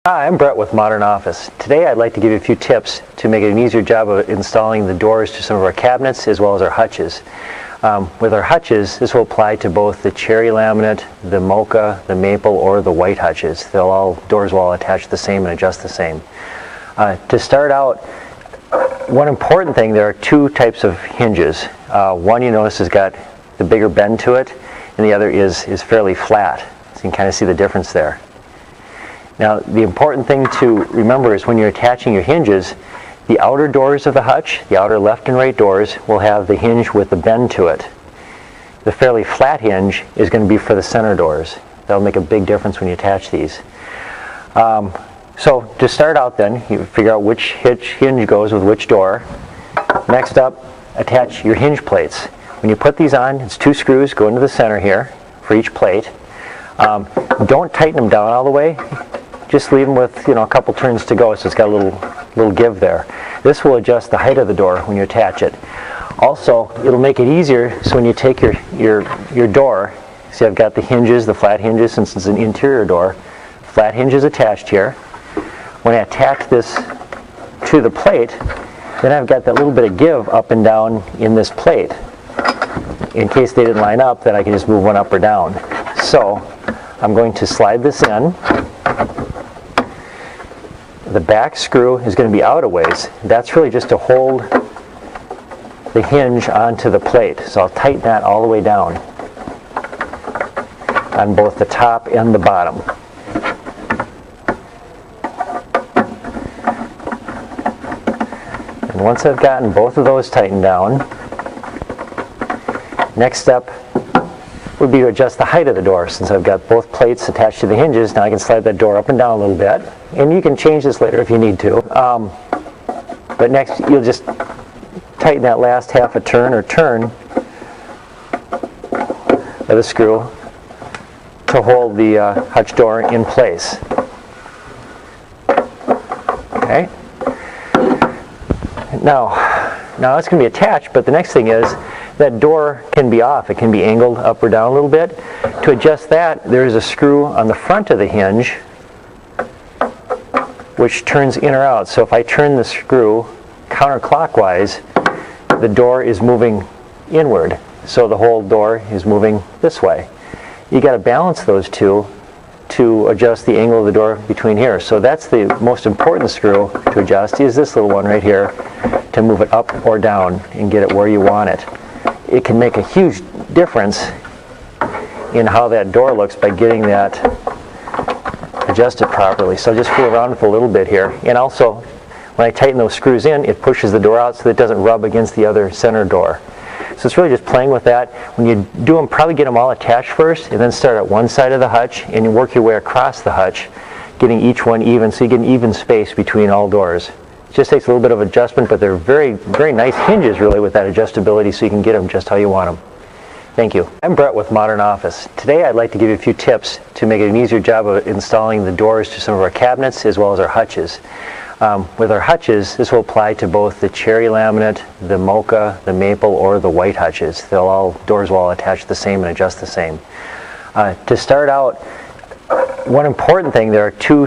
Hi, I'm Brett with Modern Office. Today I'd like to give you a few tips to make it an easier job of installing the doors to some of our cabinets as well as our hutches. With our hutches, this will apply to both the cherry laminate, the mocha, the maple, or the white hutches. Doors will all attach the same and adjust the same. To start out, one important thing, there are two types of hinges. One you notice has got the bigger bend to it, and the other is fairly flat. So you can kind of see the difference there. Now, the important thing to remember is when you're attaching your hinges, the outer doors of the hutch, the outer left and right doors, will have the hinge with the bend to it. The fairly flat hinge is going to be for the center doors. That'll make a big difference when you attach these. So to start out then, you figure out which hinge goes with which door. Next up, attach your hinge plates. When you put these on, it's 2 screws go into the center here for each plate. Don't tighten them down all the way. Just leave them with a couple turns to go, so it's got a little give there. This will adjust the height of the door when you attach it. Also, it'll make it easier so when you take your door, see I've got the hinges, the flat hinges, since it's an interior door, flat hinges attached here. When I attach this to the plate, then I've got that little bit of give up and down in this plate. In case they didn't line up, then I can just move one up or down. So I'm going to slide this in. The back screw is going to be out a ways. That's really just to hold the hinge onto the plate. So I'll tighten that all the way down on both the top and the bottom. And once I've gotten both of those tightened down, next step would be to adjust the height of the door. Since I've got both plates attached to the hinges, now I can slide that door up and down a little bit. And you can change this later if you need to. But next, you'll just tighten that last half a turn or turn of the screw to hold the hutch door in place. Okay. Now it's going to be attached, but the next thing is that door can be off. It can be angled up or down a little bit. To adjust that, there is a screw on the front of the hinge which turns in or out. So if I turn the screw counterclockwise, the door is moving inward. So the whole door is moving this way. You got to balance those two to adjust the angle of the door between here. So that's the most important screw to adjust, is this little one right here, to move it up or down and get it where you want it. It can make a huge difference in how that door looks by getting that adjusted properly. So just fool around with a little bit here. And also, when I tighten those screws in, it pushes the door out so that it doesn't rub against the other center door. So it's really just playing with that. When you do them, probably get them all attached first, and then start at one side of the hutch, and you work your way across the hutch, getting each one even, so you get an even space between all doors. It just takes a little bit of adjustment, but they're very, very nice hinges really with that adjustability, so you can get them just how you want them. Thank you. I'm Brett with Modern Office. Today I'd like to give you a few tips to make it an easier job of installing the doors to some of our cabinets as well as our hutches. With our hutches, this will apply to both the cherry laminate, the mocha, the maple, or the white hutches. Doors will all attach the same and adjust the same. To start out, one important thing, there are two